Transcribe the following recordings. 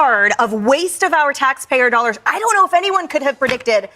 bombard of waste of our taxpayer dollars. I don't know if anyone could have predicted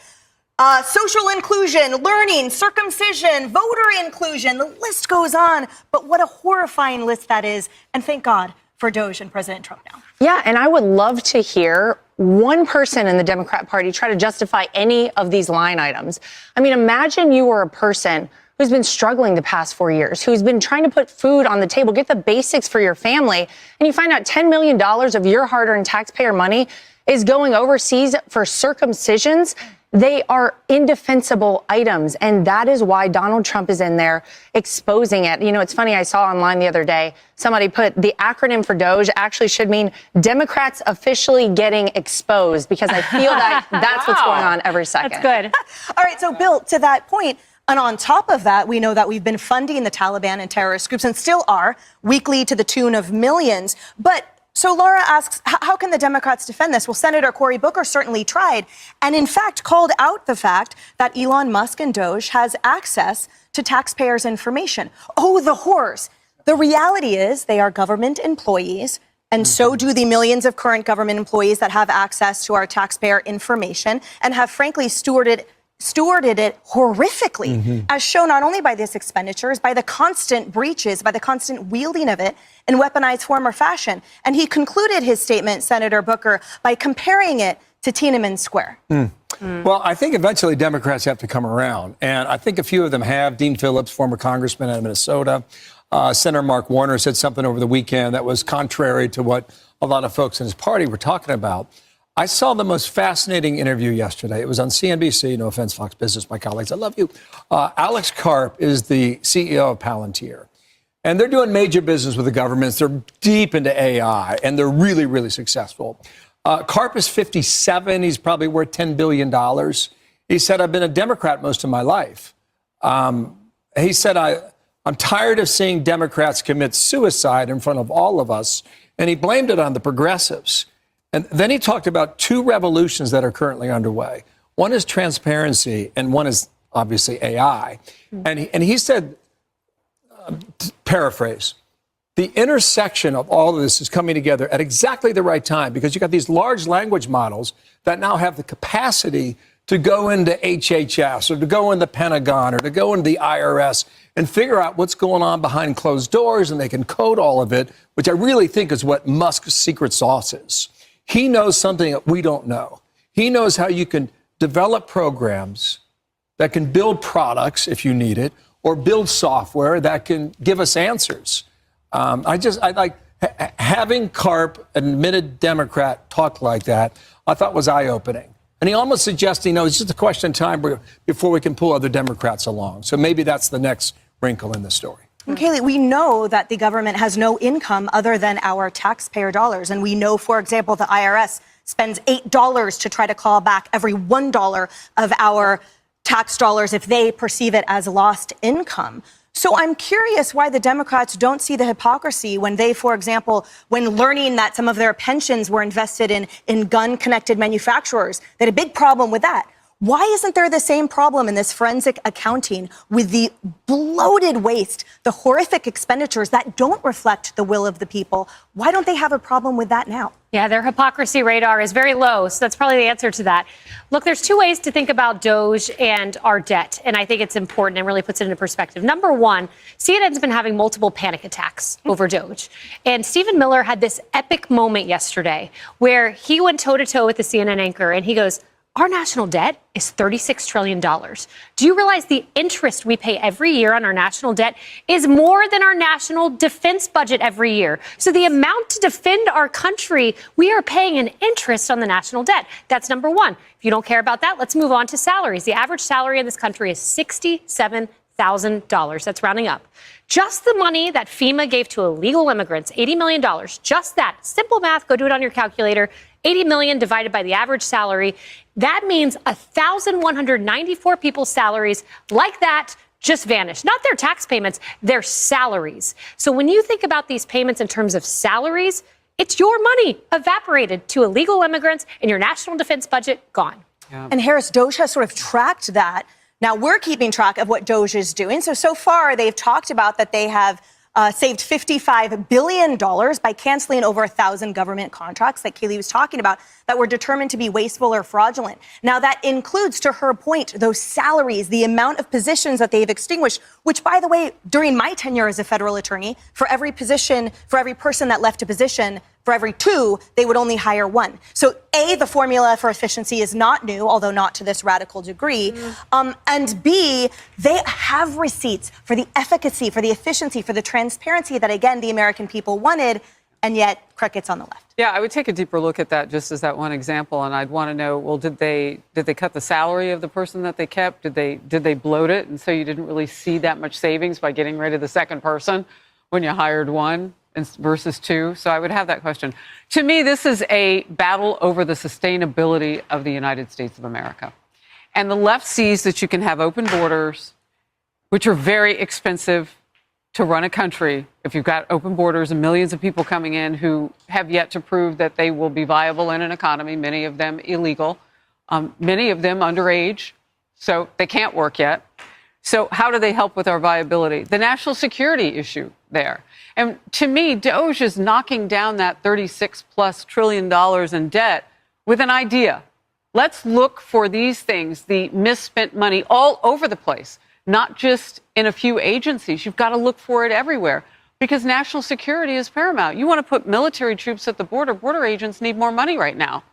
social inclusion, learning, circumcision, voter inclusion. The list goes on. But what a horrifying list that is. And thank God for Doge and President Trump now. Yeah, and I would love to hear one person in the Democrat Party try to justify any of these line items. I mean, imagine you were a person who's been struggling the past 4 years, who's been trying to put food on the table, get the basics for your family, and you find out $10 million of your hard-earned taxpayer money is going overseas for circumcisions. They are indefensible items, and that is why Donald Trump is in there exposing it. You know, it's funny, I saw online the other day, somebody put the acronym for Doge actually should mean Democrats officially getting exposed, because I feel that that's what's going on every second. That's good. All right, so Bill, to that point, and on top of that, we know that we've been funding the Taliban and terrorist groups and still are weekly to the tune of millions. But so Laura asks, how can the Democrats defend this? Well, Senator Cory Booker certainly tried and, in fact, called out the fact that Elon Musk and Doge has access to taxpayers' information. Oh, the horrors. The reality is they are government employees, and so do the millions of current government employees that have access to our taxpayer information and have, frankly, stewarded it horrifically, as shown not only by these expenditures, by the constant breaches, by the constant wielding of it in weaponized form or fashion. And he concluded his statement, Senator Booker, by comparing it to Tiananmen Square. Well, I think eventually Democrats have to come around, and I think a few of them have. Dean Phillips, former congressman out of Minnesota. Senator Mark Warner said something over the weekend that was contrary to what a lot of folks in his party were talking about. I saw the most fascinating interview yesterday. It was on CNBC. No offense, Fox Business, my colleagues. I love you. Alex Karp is the CEO of Palantir. And they're doing major business with the governments. They're deep into AI, and they're really, really successful. Karp is 57. He's probably worth $10 billion. He said, I've been a Democrat most of my life. He said, I'm tired of seeing Democrats commit suicide in front of all of us. And he blamed it on the progressives. And then he talked about two revolutions that are currently underway. One is transparency, and one is obviously AI. And he said, paraphrase, the intersection of all of this is coming together at exactly the right time, because you got these large language models that now have the capacity to go into HHS or to go in the Pentagon or to go into the IRS and figure out what's going on behind closed doors, and they can code all of it, which I really think is what Musk's secret sauce is. He knows something that we don't know. He knows how you can develop programs that can build products if you need it, or build software that can give us answers. I like having Karp, an admitted Democrat, talk like that. I thought was eye-opening. And he almost suggested, it's just a question of time before we can pull other Democrats along. So maybe that's the next wrinkle in the story. And Kayleigh, we know that the government has no income other than our taxpayer dollars. And we know, for example, the IRS spends $8 to try to claw back every $1 of our tax dollars if they perceive it as lost income. So I'm curious why the Democrats don't see the hypocrisy when they, for example, when learning that some of their pensions were invested in gun-connected manufacturers, they had a big problem with that. Why isn't there the same problem in this forensic accounting with the bloated waste, the horrific expenditures that don't reflect the will of the people? Why don't they have a problem with that now? Yeah, their hypocrisy radar is very low, so that's probably the answer to that. Look, there's two ways to think about Doge and our debt, and I think it's important and really puts it into perspective. Number one, CNN's been having multiple panic attacks over Doge, and Stephen Miller had this epic moment yesterday where he went toe-to-toe with the CNN anchor, and he goes, our national debt is $36 trillion. Do you realize the interest we pay every year on our national debt is more than our national defense budget every year? So the amount to defend our country, we are paying an interest on the national debt. That's number one. If you don't care about that, let's move on to salaries. The average salary in this country is $67,000. That's rounding up. Just the money that FEMA gave to illegal immigrants, $80 million, just that. Simple math, go do it on your calculator. 80 million divided by the average salary. That means 1,194 people's salaries like that just vanished. Not their tax payments, their salaries. So when you think about these payments in terms of salaries, it's your money evaporated to illegal immigrants and your national defense budget gone. Yeah. And Harris, Doge has sort of tracked that. Now we're keeping track of what Doge is doing. So far they've talked about that they have saved $55 billion by canceling over 1,000 government contracts that Kayleigh was talking about that were determined to be wasteful or fraudulent. Now, that includes, to her point, those salaries, the amount of positions that they've extinguished, which, by the way, during my tenure as a federal attorney, for every position, for every person that left a position, for every two, they would only hire one. So, A, the formula for efficiency is not new, although not to this radical degree. And B, they have receipts for the efficacy, for the efficiency, for the transparency that, again, the American people wanted, and yet crickets on the left. Yeah, I would take a deeper look at that just as that one example, and I'd want to know, well, did they cut the salary of the person that they kept? Did they bloat it, and so you didn't really see that much savings by getting rid of the second person when you hired one versus two? So I would have that question. To me, this is a battle over the sustainability of the United States of America. And the left sees that you can have open borders, which are very expensive to run a country if you've got open borders and millions of people coming in who have yet to prove that they will be viable in an economy, many of them illegal, many of them underage, so they can't work yet. So how do they help with our viability? The national security issue there. And to me, DOGE is knocking down that $36+ trillion in debt with an idea. Let's look for these things, the misspent money all over the place, not just in a few agencies. You've got to look for it everywhere because national security is paramount. You want to put military troops at the border. Border agents need more money right now.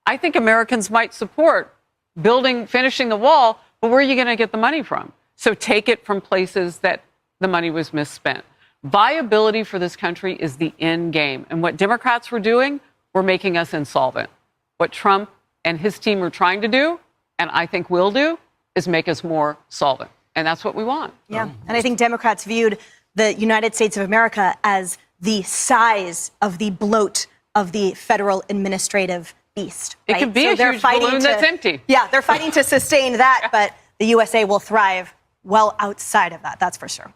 I think Americans might support finishing the wall, but where are you going to get the money from? So take it from places that the money was misspent. Viability for this country is the end game. And what Democrats were doing were making us insolvent. What Trump and his team were trying to do, and I think will do, is make us more solvent. And that's what we want. Yeah. And I think Democrats viewed the United States of America as the size of the bloat of the federal administrative beast. Right? It could be a huge balloon that's empty. Yeah, they're fighting to sustain that, but the USA will thrive well outside of that. That's for sure.